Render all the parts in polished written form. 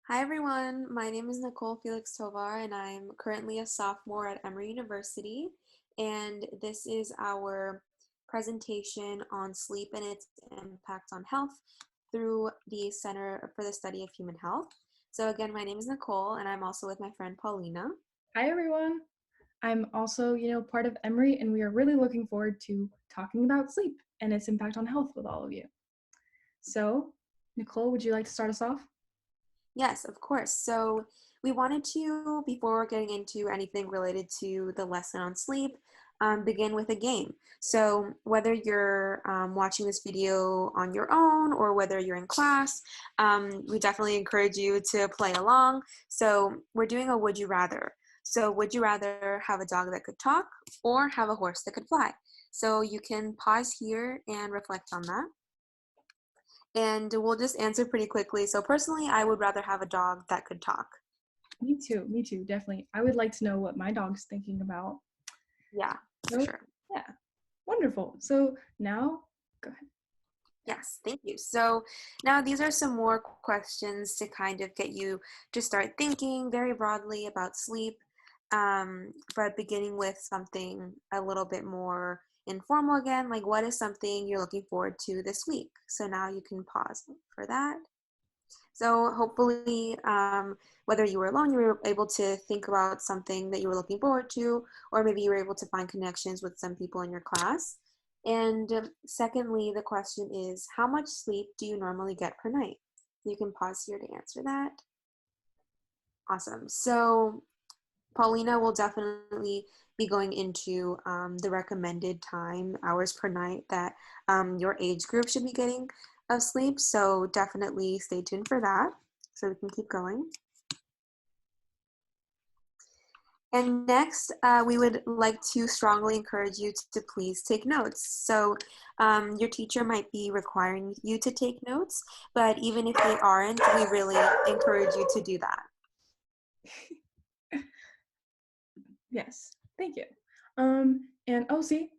Hi everyone, my name is Nicole Felix-Tovar and I'm currently a sophomore at Emory University, and this is our presentation on sleep and its impact on health through the Center for the Study of Human Health. So again, my name is Nicole and I'm also with my friend Paulina. Hi, everyone. I'm also, part of Emory, and we are really looking forward to talking about sleep and its impact on health with all of you. So, Nicole, would you like to start us off? Yes, of course. So we wanted to, before getting into anything related to the lesson on sleep, begin with a game. So whether you're watching this video on your own or whether you're in class, we definitely encourage you to play along. So we're doing a would you rather. So would you rather have a dog that could talk or have a horse that could fly? So you can pause here and reflect on that. And we'll just answer pretty quickly. So personally, I would rather have a dog that could talk. Me too, definitely. I would like to know what my dog's thinking about. Yeah, for So, sure. yeah, wonderful. So now, go ahead. Yes, thank you. So now these are some more questions to kind of get you to start thinking very broadly about sleep, but beginning with something a little bit more informal again, like what is something you're looking forward to this week? So now you can pause for that. So hopefully, whether you were alone, you were able to think about something that you were looking forward to, or maybe you were able to find connections with some people in your class. And secondly, the question is, how much sleep do you normally get per night? You can pause here to answer that. Awesome. So Paulina will definitely be going into the recommended time, hours per night that your age group should be getting of sleep. So definitely stay tuned for that so we can keep going. And next, we would like to strongly encourage you to please take notes. So your teacher might be requiring you to take notes, but even if they aren't, we really encourage you to do that. Yes, thank you. And oh, see,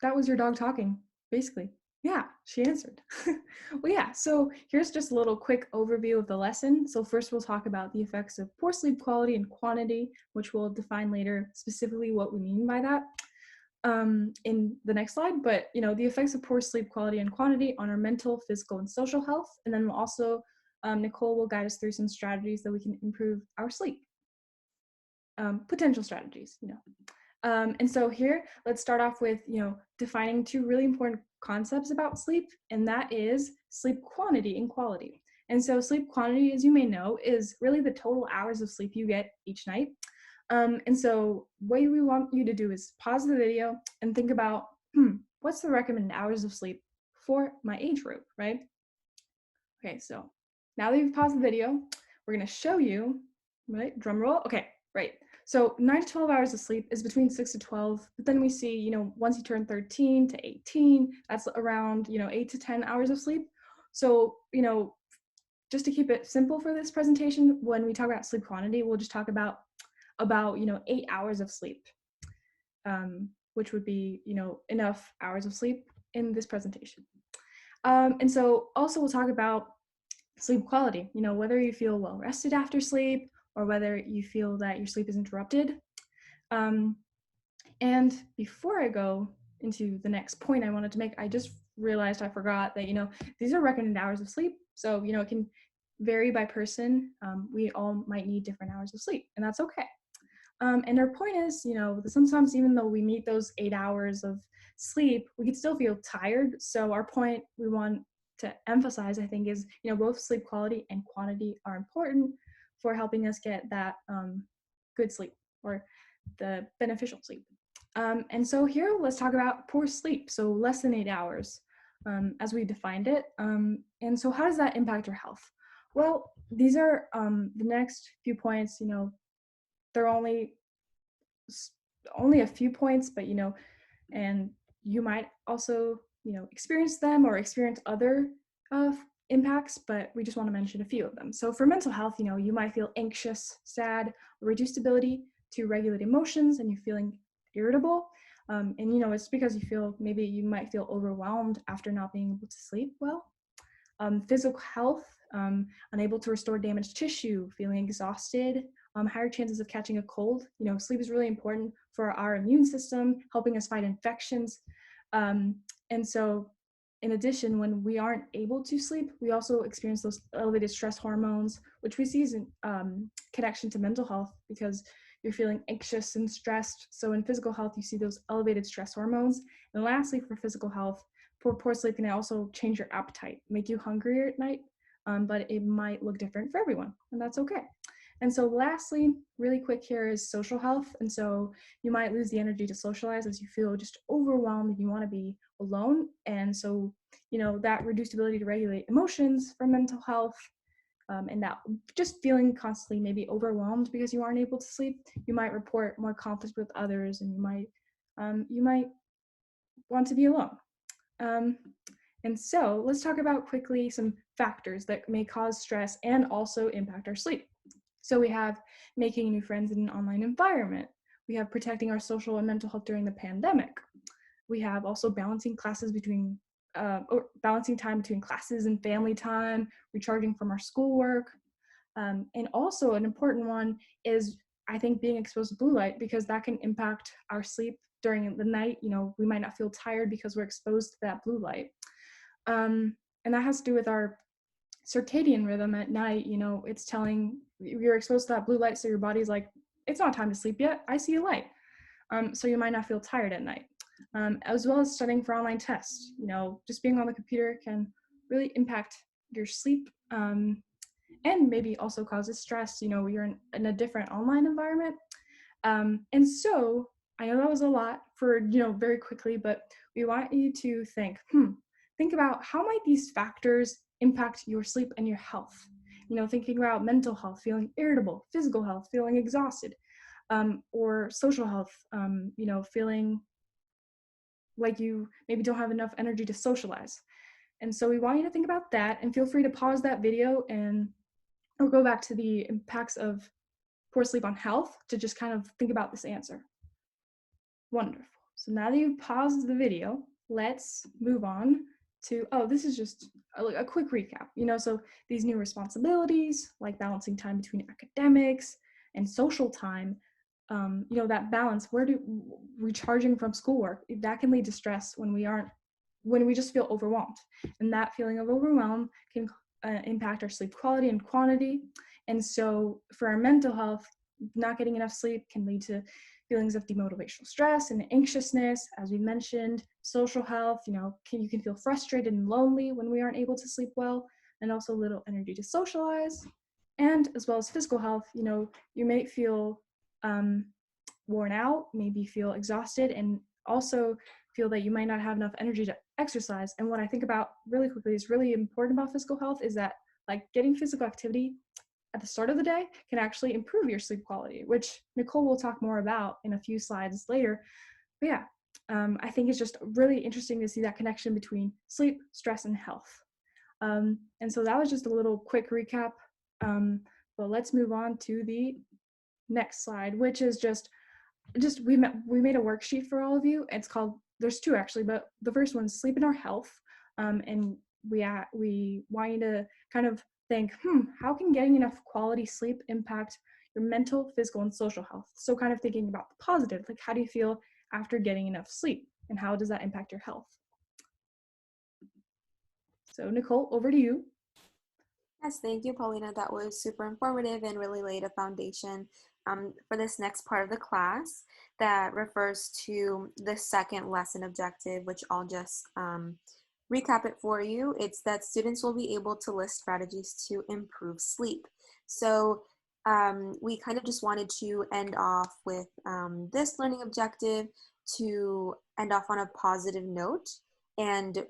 that was your dog talking, basically. Yeah, she answered. Well, yeah, so here's just a little quick overview of the lesson. So first we'll talk about the effects of poor sleep quality and quantity, which we'll define later specifically what we mean by that in the next slide. But, the effects of poor sleep quality and quantity on our mental, physical, and social health. And then we'll also, Nicole will guide us through some strategies that we can improve our sleep. Potential strategies. And so here, let's start off with, defining two really important concepts about sleep, and that is sleep quantity and quality. And so sleep quantity, as you may know, is really the total hours of sleep you get each night. And so what we want you to do is pause the video and think about, what's the recommended hours of sleep for my age group, right? Okay, so now that you've paused the video, we're gonna show you, right, drum roll, okay, right. So 9 to 12 hours of sleep is between 6 to 12, but then we see, once you turn 13 to 18, that's around, 8 to 10 hours of sleep. So, just to keep it simple for this presentation, when we talk about sleep quantity, we'll just talk about 8 hours of sleep, which would be, enough hours of sleep in this presentation. And so also we'll talk about sleep quality, whether you feel well rested after sleep or whether you feel that your sleep is interrupted. And before I go into the next point I wanted to make, I just realized I forgot that, these are recommended hours of sleep. So, it can vary by person. We all might need different hours of sleep, and that's okay. And our point is, sometimes even though we meet those 8 hours of sleep, we could still feel tired. So our point we want to emphasize, I think, is, both sleep quality and quantity are important for helping us get that good sleep or the beneficial sleep. And so here, let's talk about poor sleep. So less than 8 hours, as we defined it. And so how does that impact our health? Well, these are the next few points, they're only a few points, but and you might also experience them or experience other impacts, but we just want to mention a few of them. So for mental health, you might feel anxious, sad, or reduced ability to regulate emotions, and you're feeling irritable. And it's because you might feel overwhelmed after not being able to sleep well. Physical health, unable to restore damaged tissue, feeling exhausted, higher chances of catching a cold. Sleep is really important for our immune system, helping us fight infections. Um, and so, in addition, when we aren't able to sleep, we also experience those elevated stress hormones, which we see as in connection to mental health because you're feeling anxious and stressed. So in physical health, you see those elevated stress hormones. And lastly, for physical health, poor sleep can also change your appetite, make you hungrier at night, but it might look different for everyone, and that's okay. And so lastly, really quick here is social health. And so you might lose the energy to socialize as you feel just overwhelmed and you want to be alone. And so, that reduced ability to regulate emotions from mental health, and that just feeling constantly maybe overwhelmed because you aren't able to sleep, you might report more conflict with others, and you might want to be alone. Um, and so let's talk about quickly some factors that may cause stress and also impact our sleep. So we have making new friends in an online environment. We have protecting our social and mental health during the pandemic. We have also balancing balancing time between classes and family time, recharging from our schoolwork. And also an important one is, I think, being exposed to blue light, because that can impact our sleep during the night. We might not feel tired because we're exposed to that blue light. And that has to do with our circadian rhythm at night. It's telling you're exposed to that blue light, so your body's like, it's not time to sleep yet, I see a light. So you might not feel tired at night. As well as studying for online tests. Just being on the computer can really impact your sleep, and maybe also causes stress. You're in a different online environment. And so I know that was a lot for, very quickly, but we want you to think about how might these factors impact your sleep and your health. Thinking about mental health, feeling irritable, physical health, feeling exhausted, or social health, feeling like you maybe don't have enough energy to socialize. And so we want you to think about that, and feel free to pause that video and or go back to the impacts of poor sleep on health to just kind of think about this answer. Wonderful. So now that you've paused the video, let's move on to, this is just a quick recap. So these new responsibilities, like balancing time between academics and social time, that balance, recharging from schoolwork, that can lead to stress when we just feel overwhelmed. And that feeling of overwhelm can impact our sleep quality and quantity. And so for our mental health, not getting enough sleep can lead to feelings of demotivational stress and anxiousness, as we mentioned. Social health, you can feel frustrated and lonely when we aren't able to sleep well, and also little energy to socialize. And as well as physical health, you may feel worn out, maybe feel exhausted, and also feel that you might not have enough energy to exercise. And what I think about really quickly is really important about physical health is that, like, getting physical activity at the start of the day can actually improve your sleep quality, which Nicole will talk more about in a few slides later. But yeah, I think it's just really interesting to see that connection between sleep, stress, and health. And so that was just a little quick recap. But let's move on to the next slide, which is just we made a worksheet for all of you. It's called, there's two actually, but the first one is sleep and our health. And we want you to kind of think, how can getting enough quality sleep impact your mental, physical, and social health? So kind of thinking about the positive, like how do you feel after getting enough sleep, and how does that impact your health? So Nicole, over to you. Yes, thank you, Paulina. That was super informative and really laid a foundation for this next part of the class that refers to the second lesson objective, which I'll just recap it for you. It's that students will be able to list strategies to improve sleep. So we kind of just wanted to end off with this learning objective to end off on a positive note and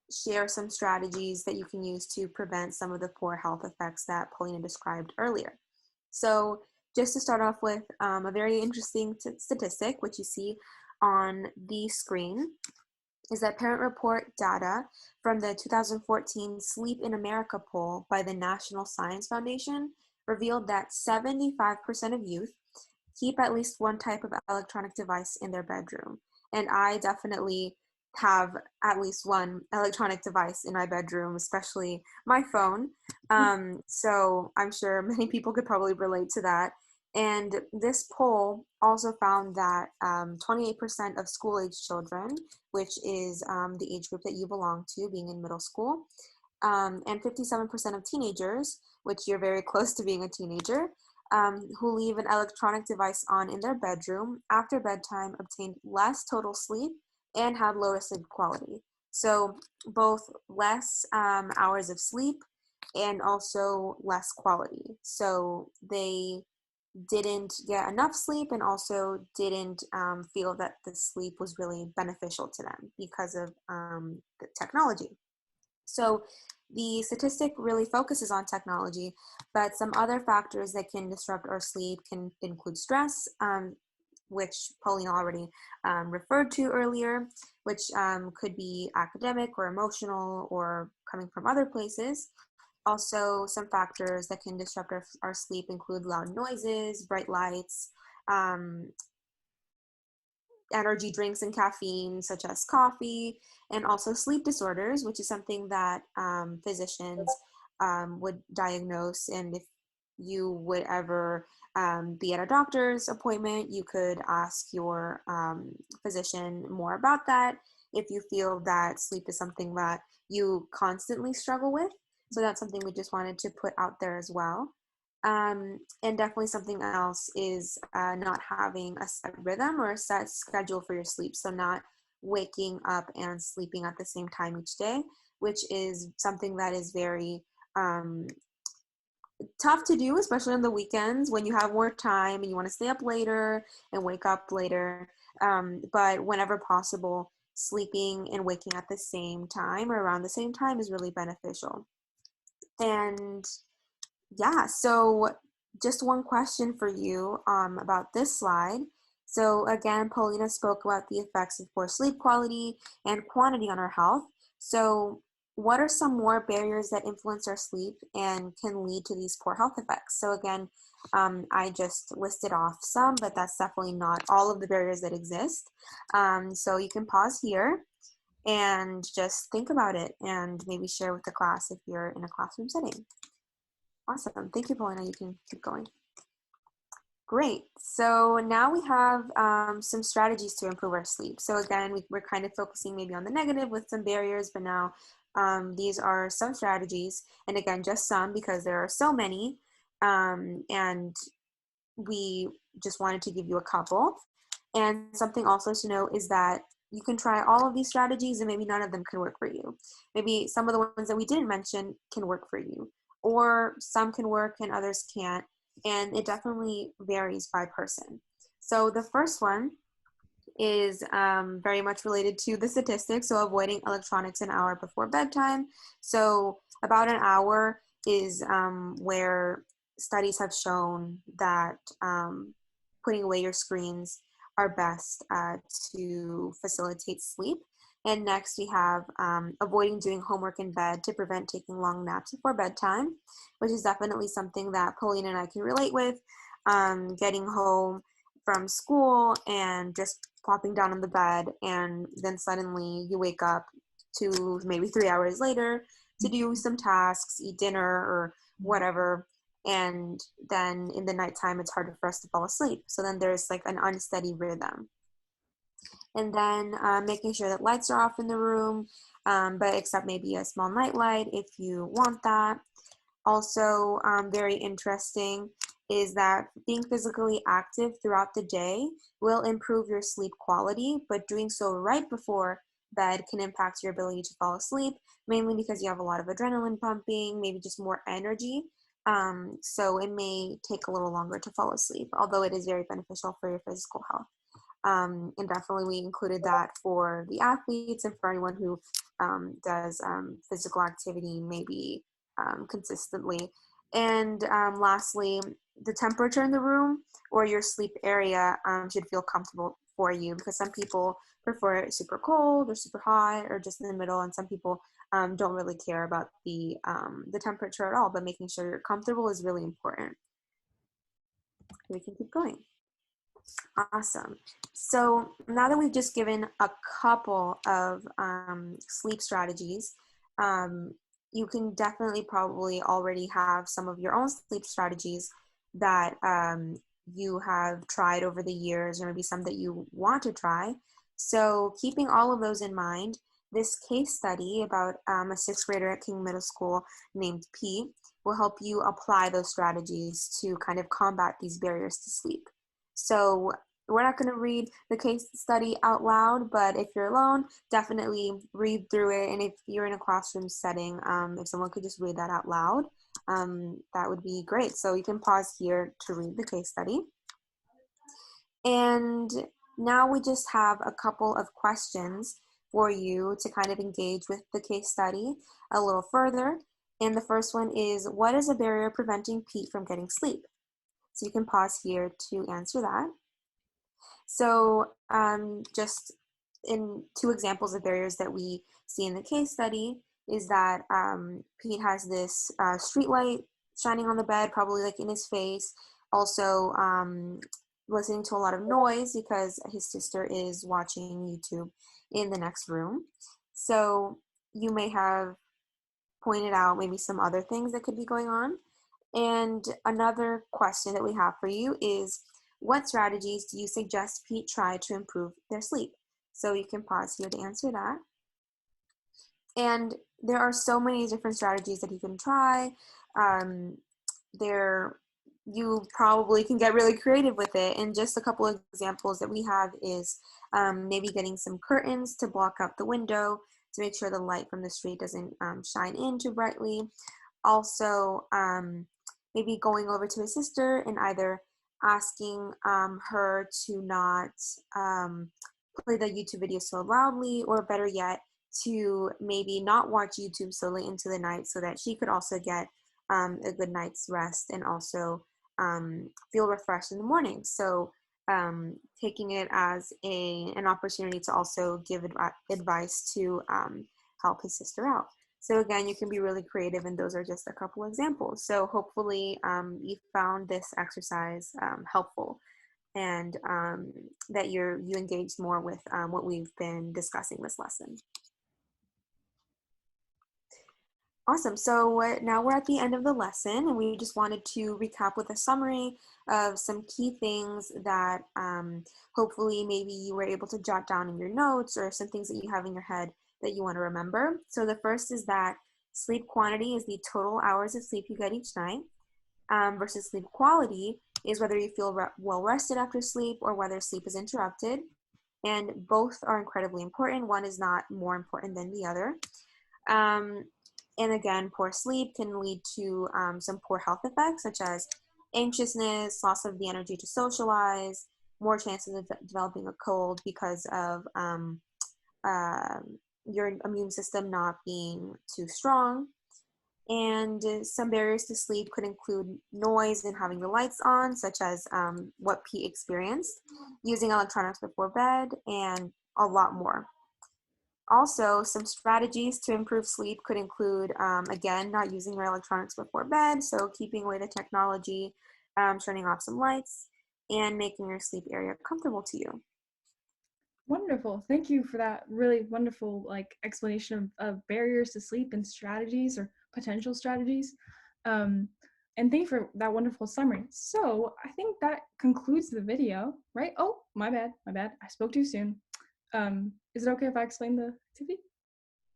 share some strategies that you can use to prevent some of the poor health effects that Paulina described earlier. So just to start off with a very interesting statistic, which you see on the screen, is that parent report data from the 2014 Sleep in America poll by the National Science Foundation revealed that 75% of youth keep at least one type of electronic device in their bedroom. And I definitely have at least one electronic device in my bedroom, especially my phone. So I'm sure many people could probably relate to that. And this poll also found that 28% of school age children, which is the age group that you belong to, being in middle school, and 57% of teenagers, which you're very close to being a teenager, who leave an electronic device on in their bedroom after bedtime obtained less total sleep and had lower sleep quality. So both less hours of sleep and also less quality. So they didn't get enough sleep and also didn't feel that the sleep was really beneficial to them because of the technology. So the statistic really focuses on technology, but some other factors that can disrupt our sleep can include stress, which Paulina already referred to earlier, which could be academic or emotional or coming from other places. Also, some factors that can disrupt our sleep include loud noises, bright lights, um, energy drinks and caffeine, such as coffee, and also sleep disorders, which is something that physicians would diagnose. And if you would ever be at a doctor's appointment, you could ask your physician more about that if you feel that sleep is something that you constantly struggle with. So that's something we just wanted to put out there as well. And definitely something else is not having a set rhythm or a set schedule for your sleep. So not waking up and sleeping at the same time each day, which is something that is very tough to do, especially on the weekends when you have more time and you want to stay up later and wake up later. But whenever possible, sleeping and waking at the same time or around the same time is really beneficial. And yeah, so just one question for you about this slide. So again, Paulina spoke about the effects of poor sleep quality and quantity on our health. So what are some more barriers that influence our sleep and can lead to these poor health effects? So again, I just listed off some, but that's definitely not all of the barriers that exist. So you can pause here and just think about it and maybe share with the class if you're in a classroom setting. Awesome. Thank you, Paulina. You can keep going. Great. So now we have some strategies to improve our sleep. So again, we're kind of focusing maybe on the negative with some barriers, but now these are some strategies. And again, just some because there are so many. And we just wanted to give you a couple. And something also to note is that you can try all of these strategies and maybe none of them can work for you. Maybe some of the ones that we didn't mention can work for you, or some can work and others can't. And it definitely varies by person. So the first one is very much related to the statistics. So avoiding electronics an hour before bedtime. So about an hour is where studies have shown that putting away your screens are best to facilitate sleep. And next we have avoiding doing homework in bed to prevent taking long naps before bedtime, which is definitely something that Paulina and I can relate with. Getting home from school and just plopping down on the bed, and then suddenly you wake up to maybe 3 hours later to do some tasks, eat dinner or whatever, and then in the nighttime it's harder for us to fall asleep. So then there's like an unsteady rhythm. And then making sure that lights are off in the room, but except maybe a small night light if you want that. Also, very interesting is that being physically active throughout the day will improve your sleep quality, but doing so right before bed can impact your ability to fall asleep, mainly because you have a lot of adrenaline pumping, maybe just more energy. So it may take a little longer to fall asleep, although it is very beneficial for your physical health. And definitely we included that for the athletes and for anyone who does physical activity maybe consistently. And lastly, the temperature in the room or your sleep area should feel comfortable for you, because some people prefer it super cold or super hot or just in the middle, and some people don't really care about the temperature at all, but making sure you're comfortable is really important. We can keep going. Awesome. So now that we've just given a couple of sleep strategies, um, you can definitely probably already have some of your own sleep strategies that you have tried over the years, or maybe some that you want to try. So keeping all of those in mind, this case study about a sixth grader at King Middle School named Pete will help you apply those strategies to kind of combat these barriers to sleep. So we're not going to read the case study out loud, but if you're alone, definitely read through it. And if you're in a classroom setting, if someone could just read that out loud, that would be great. So you can pause here to read the case study. And now we just have a couple of questions for you to kind of engage with the case study a little further. And the first one is, what is a barrier preventing Pete from getting sleep? So you can pause here to answer that. So just in two examples of barriers that we see in the case study is that Pete has this street light shining on the bed, probably like in his face. Also listening to a lot of noise because his sister is watching YouTube in the next room. So you may have pointed out maybe some other things that could be going on. And another question that we have for you is, what strategies do you suggest Pete try to improve their sleep? So you can pause here to answer that. And there are so many different strategies that you can try. Um, there, you probably can get really creative with it. And just a couple of examples that we have is maybe getting some curtains to block out the window to make sure the light from the street doesn't shine in too brightly. Also, maybe going over to his sister and either asking her to not play the YouTube video so loudly, or better yet, to maybe not watch YouTube so late into the night so that she could also get a good night's rest and also feel refreshed in the morning. So taking it as an opportunity to also give advice to help his sister out. So again, you can be really creative, and those are just a couple examples. So hopefully you found this exercise helpful, and that you engaged more with what we've been discussing this lesson. Awesome. So now we're at the end of the lesson, and we just wanted to recap with a summary of some key things that hopefully maybe you were able to jot down in your notes, or some things that you have in your head that you want to remember. So the first is that sleep quantity is the total hours of sleep you get each night, versus sleep quality is whether you feel well rested after sleep or whether sleep is interrupted. And both are incredibly important. One is not more important than the other. Um, and again, poor sleep can lead to some poor health effects, such as anxiousness, loss of the energy to socialize, more chances of developing a cold because of uh, your immune system not being too strong. And some barriers to sleep could include noise and having the lights on, such as what Pete experienced, using electronics before bed, and a lot more. Also, some strategies to improve sleep could include, again, not using your electronics before bed, so keeping away the technology, turning off some lights, and making your sleep area comfortable to you. Wonderful. Thank you for that really wonderful explanation of barriers to sleep and strategies or potential strategies. And thank you for that wonderful summary. So I think that concludes the video, right? Oh, my bad. I spoke too soon. Is it okay if I explain the activity?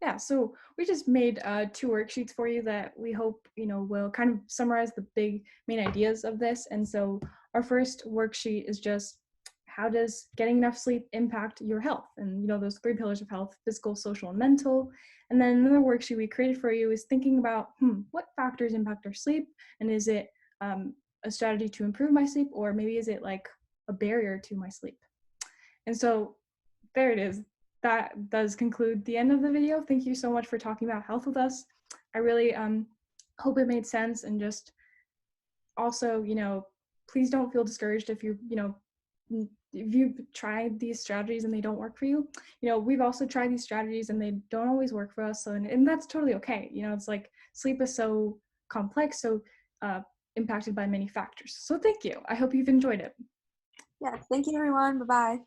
Yeah, so we just made 2 worksheets for you that we hope, will kind of summarize the big main ideas of this. And so our first worksheet is just, how does getting enough sleep impact your health? And, those 3 pillars of health: physical, social, and mental. And then another worksheet we created for you is thinking about, what factors impact our sleep? And is it a strategy to improve my sleep? Or maybe is it like a barrier to my sleep? And so there it is. That does conclude the end of the video. Thank you so much for talking about health with us. I really hope it made sense, and just also, please don't feel discouraged if if you've tried these strategies and they don't work for you. We've also tried these strategies and they don't always work for us. So, and that's totally okay. It's like sleep is so complex, so impacted by many factors. So thank you. I hope you've enjoyed it. Yeah, thank you everyone. Bye-bye.